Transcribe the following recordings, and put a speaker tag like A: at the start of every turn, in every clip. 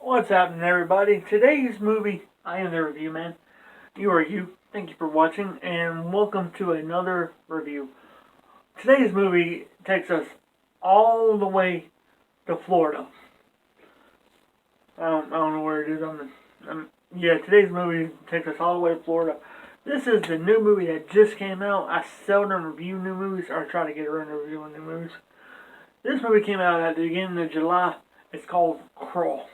A: What's happening, everybody? Today's movie, I am the review man. You are you. Thank you for watching, and welcome to another review. Today's movie takes us all the way to Florida. I don't know where it is. Today's movie takes us all the way to Florida. This is the new movie that just came out. I seldom review new movies, or try to get around to reviewing new movies. This movie came out at the beginning of July. It's called Crawl.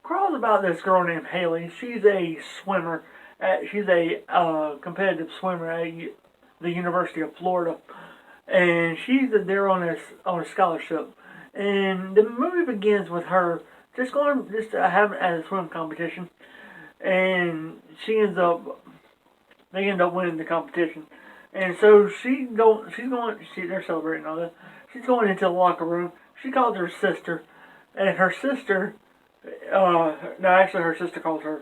A: Crawl's about this girl named Haley. She's a swimmer. She's a competitive swimmer at the University of Florida, and she's there on a scholarship. And the movie begins with her just having a swim competition, and they end up winning the competition. And so they're celebrating all that. She's going into the locker room. She calls her sister, and her sister no, actually, her sister calls her,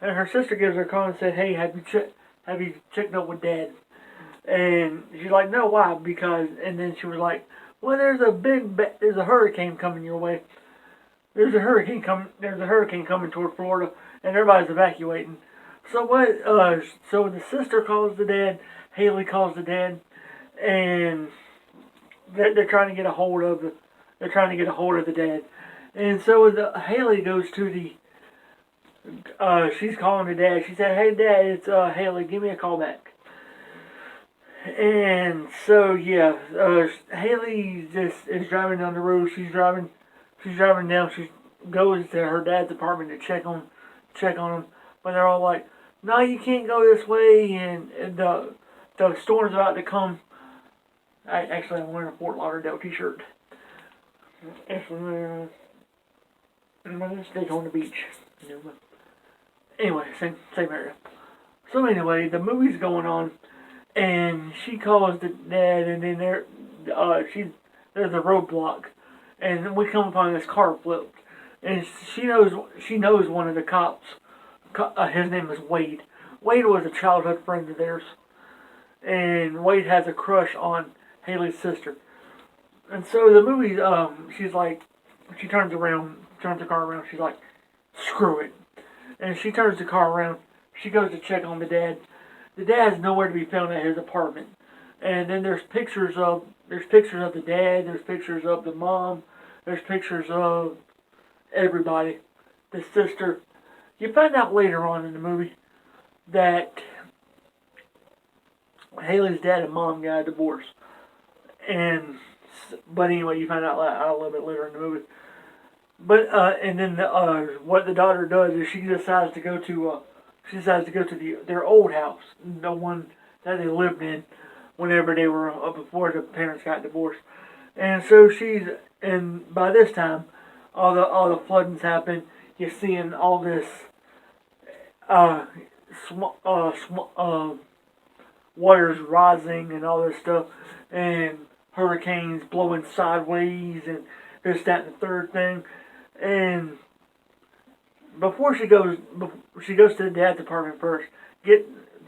A: and her sister gives her a call and said, "Hey, have you checked up with Dad?" And she's like, "No, why?" And then she was like, "Well, there's a hurricane coming your way. There's a hurricane coming toward Florida, and everybody's evacuating." So what? So the sister calls the dad. Haley calls the dad, and they're trying to get a hold of the dad. And so Haley goes to she's calling the dad. She said, "Hey Dad, it's Haley. Give me a call back." And so Haley just is driving down the road. She's driving down. She goes to her dad's apartment to check on him. But they're all like, "No, you can't go this way, and the storm's about to come." I'm wearing a Fort Lauderdale t-shirt. Actually, let's stay on the beach. Anyway, same area. So anyway, the movie's going on, and she calls the dad, and then there's a roadblock, and we come upon this car flipped, and she knows one of the cops. His name is Wade. Wade was a childhood friend of theirs, and Wade has a crush on Haley's sister. And so the movie, she turns the car around, she's like, "Screw it." And she turns the car around, she goes to check on the dad. The dad's nowhere to be found at his apartment. And then there's pictures of the dad, there's pictures of the mom, there's pictures of everybody. The sister. You find out later on in the movie that Haley's dad and mom got a divorce. But anyway, you find out a little bit later in the movie. But and then what the daughter does is she decides to go to their old house, the one that they lived in whenever they were before the parents got divorced. And so and by this time, all the floodings happen. You're seeing all this waters rising and all this stuff, and hurricanes blowing sideways and this, that, and the third thing. And before she goes to the dad's apartment first,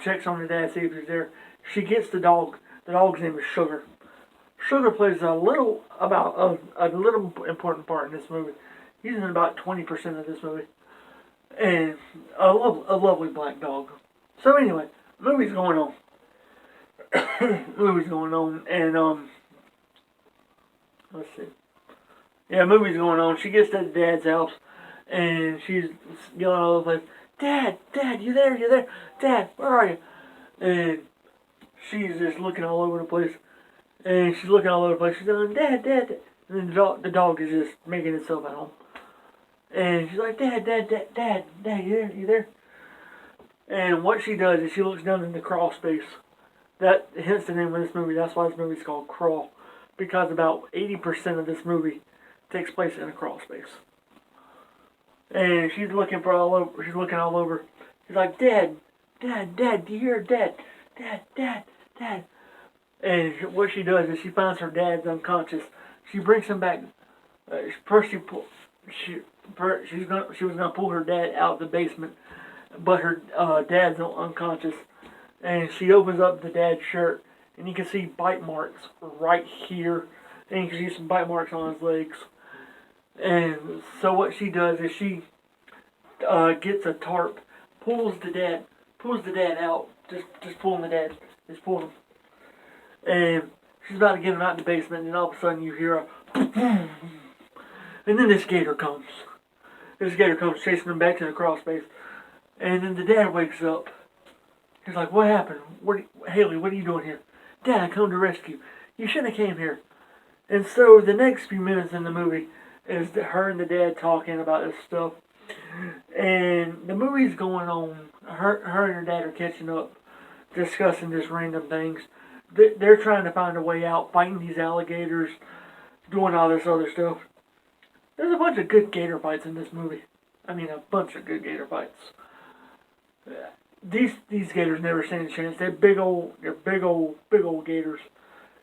A: checks on the dad, see if he's there. She gets the dog. The dog's name is Sugar. Sugar plays a little important part in this movie. He's in about 20% of this movie, and a lovely black dog. So anyway, movie's going on. And let's see. Yeah, movie's going on. She gets to the dad's house, and she's yelling all over the place, "Dad, you there, Dad, where are you?" And she's just looking all over the place. She's going, "Dad, Dad." And then the dog is just making itself at home. And she's like, "Dad, you there?" And what she does is she looks down in the crawl space. That hence the name of this movie. That's why this movie's called Crawl. Because about 80% of this movie takes place in a crawl space. And she's looking all over. She's like, "Dad, do you hear Dad? Dad." And what she does is she finds her dad's unconscious. She brings him back. First she was gonna pull her dad out of the basement, but her dad's unconscious. And she opens up the dad's shirt, and you can see bite marks right here, and you can see some bite marks on his legs. And so what she does is she gets a tarp, pulls the dad out, just pulling the dad, just pulling him, and she's about to get him out in the basement, and all of a sudden you hear a, and then this gator comes. This gator comes chasing him back to the crawl space, and then the dad wakes up. He's like, "What happened? Haley, what are you doing here?" "Dad, I come to rescue. You shouldn't have came here." And so the next few minutes in the movie is her and the dad talking about this stuff. And the movie's going on. Her and her dad are catching up, discussing just random things. They're trying to find a way out, fighting these alligators, doing all this other stuff. There's a bunch of good gator fights in this movie. I mean, a bunch of good gator fights. These gators never stand a chance. They're big old gators.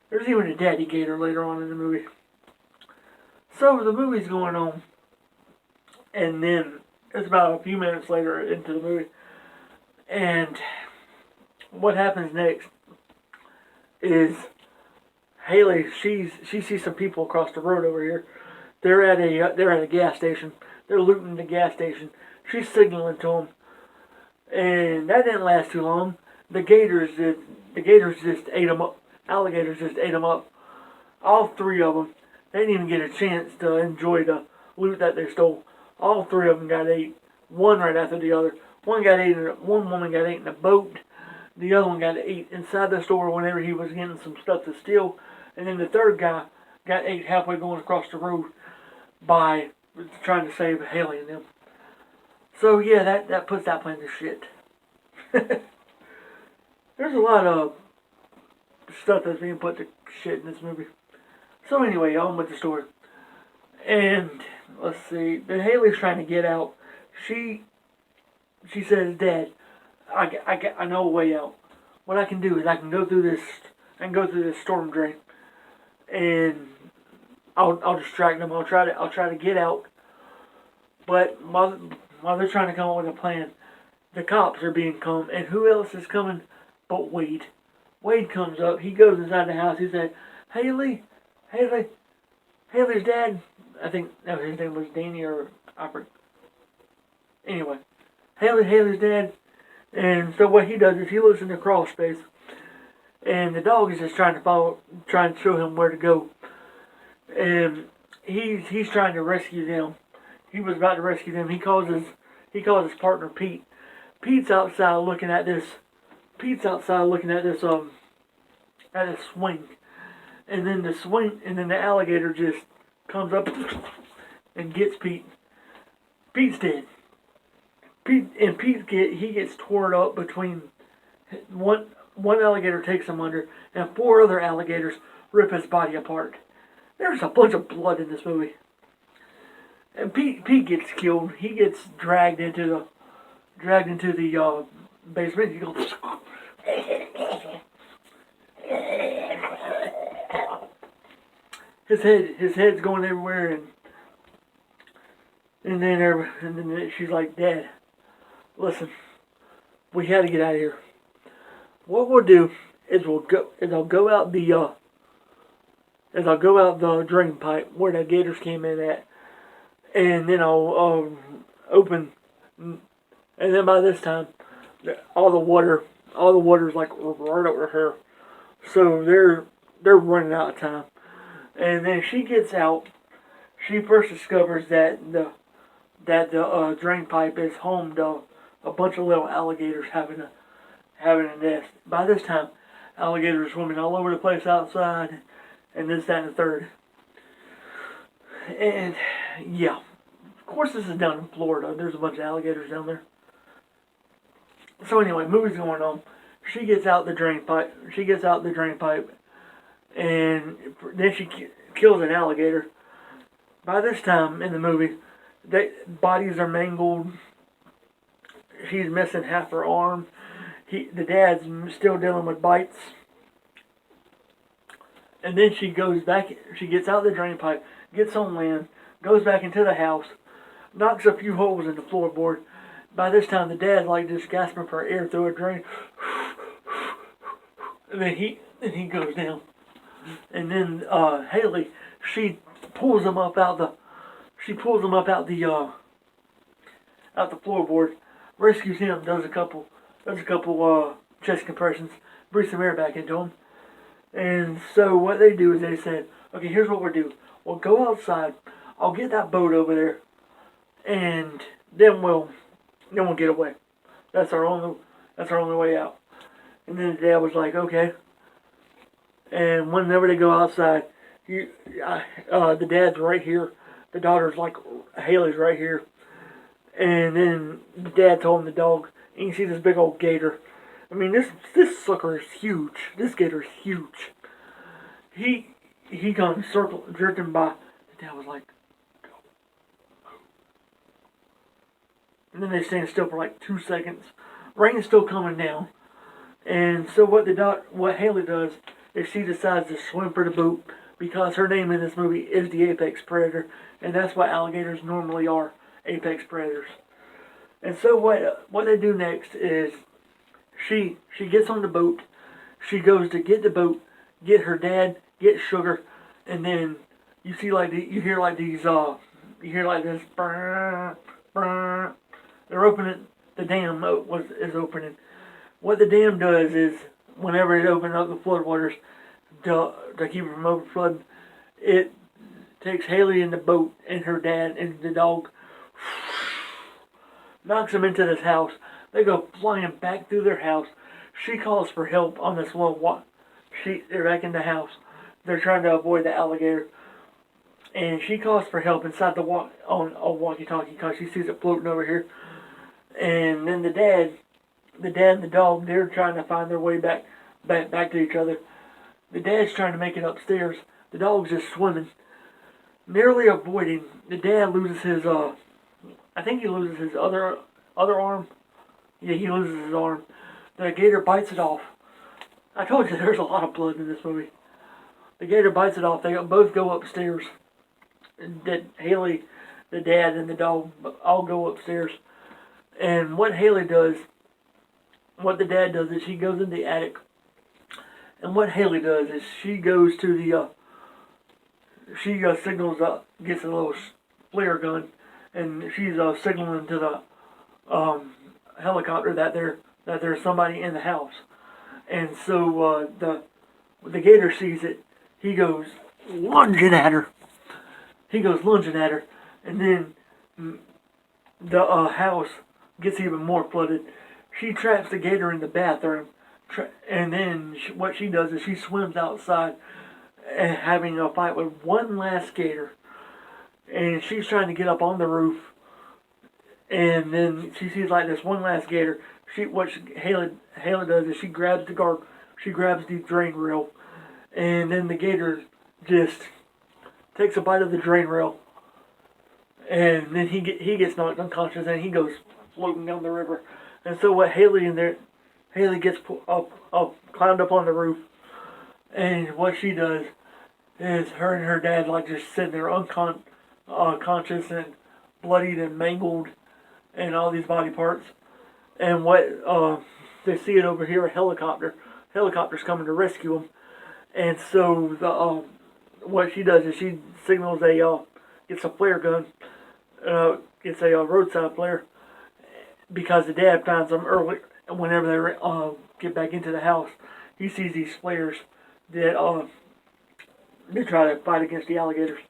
A: There's even a daddy gator later on in the movie. So the movie's going on, and then it's about a few minutes later into the movie, and what happens next is Haley, she sees some people across the road over here. They're at a gas station. They're looting the gas station. She's signaling to them, and that didn't last too long. The gators just ate them up. Alligators just ate them up. All three of them. They didn't even get a chance to enjoy the loot that they stole. All three of them got ate. One right after the other. One woman got ate in a boat. The other one got ate inside the store whenever he was getting some stuff to steal. And then the third guy got ate halfway going across the road by trying to save Haley and them. So yeah, that puts that plan to shit. There's a lot of stuff that's being put to shit in this movie. So anyway, on with the story. And let's see, the Haley's trying to get out. She says, "Dad, I know a way out. What I can do is I can go through this storm drain, and I'll distract them. I'll try to get out. But while they're trying to come up with a plan, the cops are being come, and who else is coming but Wade? Wade comes up. He goes inside the house. He said, Haley's dad." I think his name was Danny or Alfred. Anyway, Haley's dad. And so what he does is he looks in the crawl space, and the dog is just trying to show him where to go. And he's trying to rescue them. He was about to rescue them. He calls his partner Pete. Pete's outside looking at this at a swing. And then the alligator just comes up and gets Pete. Pete's dead. Pete gets torn up between one alligator takes him under, and four other alligators rip his body apart. There's a bunch of blood in this movie. And Pete gets killed. He gets dragged into the basement. He goes. His head's going everywhere, and then she's like, "Dad, listen, we had to get out of here. What we'll do is I'll go out the drain pipe where the gators came in at, and then I'll open, and then by this time, all the water's like right over her, so they're running out of time." And then she gets out. She first discovers that the drain pipe is home to a bunch of little alligators having a nest. By this time, alligators swimming all over the place outside, and this, that, and the third. And yeah, of course this is down in Florida. There's a bunch of alligators down there. So anyway, movie's going on. She gets out the drain pipe. And then she kills an alligator. By this time in the movie, bodies are mangled. She's missing half her arm. The dad's still dealing with bites. And then she goes back. She gets out the drain pipe, gets on land, goes back into the house, knocks a few holes in the floorboard. By this time, the dad's like just gasping for air through a drain. And then he goes down. And then Haley, she pulls him up out the out the floorboard, rescues him, does a couple chest compressions, breathes some air back into him. And so what they do is they said, okay, here's what we'll do. We'll go outside. I'll get that boat over there, and then we'll get away. That's our only way out. And then the dad was like, okay. And whenever they go outside, the dad's right here. The daughter's like, Haley's right here. And then the dad told him the dog, and you see this big old gator. I mean, this sucker is huge. This gator is huge. He comes drifting by. The dad was like, go. And then they stand still for like 2 seconds. Rain's still coming down. And so what Haley does is she decides to swim for the boat, because her name in this movie is the apex predator, and that's what alligators normally are, apex predators. And so what they do next is she gets on the boat, she goes to get the boat, get her dad, get Sugar, and then you hear this brr, brr. They're opening, the dam is opening. What the dam does is, whenever it opens up the floodwaters to keep it from overflooding, it takes Haley in the boat and her dad and the dog, knocks them into this house. They go flying back through their house. She calls for help on this little walk. They're back in the house. They're trying to avoid the alligator. And she calls for help inside on a walkie-talkie, because she sees it floating over here. And then the dad and the dog, they're trying to find their way back to each other. The dad's trying to make it upstairs. The dog's just swimming, nearly avoiding. The dad loses his, I think he loses his other arm. Yeah, he loses his arm. The gator bites it off. I told you there's a lot of blood in this movie. The gator bites it off. They both go upstairs. Haley, the dad, and the dog all go upstairs. And what the dad does is he goes in the attic. And what Haley does is she goes to the, signals up, gets a little flare gun, and she's signaling to the helicopter that there's somebody in the house. And so the gator sees it. He goes lunging at her. And then the house gets even more flooded. She traps the gator in the bathroom, and then what she does is she swims outside and having a fight with one last gator. And she's trying to get up on the roof, and then she sees like this one last gator. Haley does is she grabs the drain rail, and then the gator just takes a bite of the drain rail, and then he gets knocked unconscious, and he goes floating down the river. And so what Haley gets climbed up on the roof, and what she does is her and her dad like just sitting there unconscious and bloodied and mangled and all these body parts. And what they see it over here, a helicopter's coming to rescue them. And so what she does is she signals gets a flare gun, gets a roadside flare, because the dad finds them early. Whenever they get back into the house, he sees these flares that they try to fight against the alligators.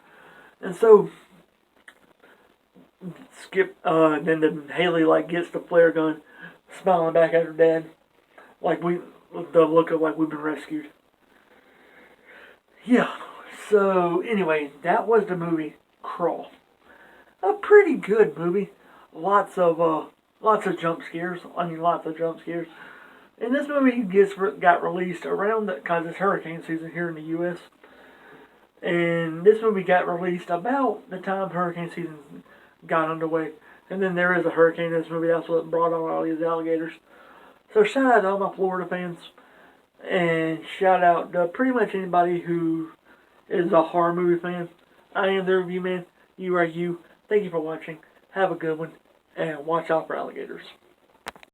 A: And so then the Haley gets the flare gun, smiling back at her dad, the look of like we've been rescued. Yeah. So anyway, that was the movie Crawl. A pretty good movie. Lots of jump scares. Lots of jump scares. And this movie got released around because it's hurricane season here in the U.S. And this movie got released about the time hurricane season got underway. And then there is a hurricane in this movie. That's what brought on all these alligators. So shout out to all my Florida fans. And shout out to pretty much anybody who is a horror movie fan. I am the Review Man. You are you. Thank you for watching. Have a good one. And watch out for alligators.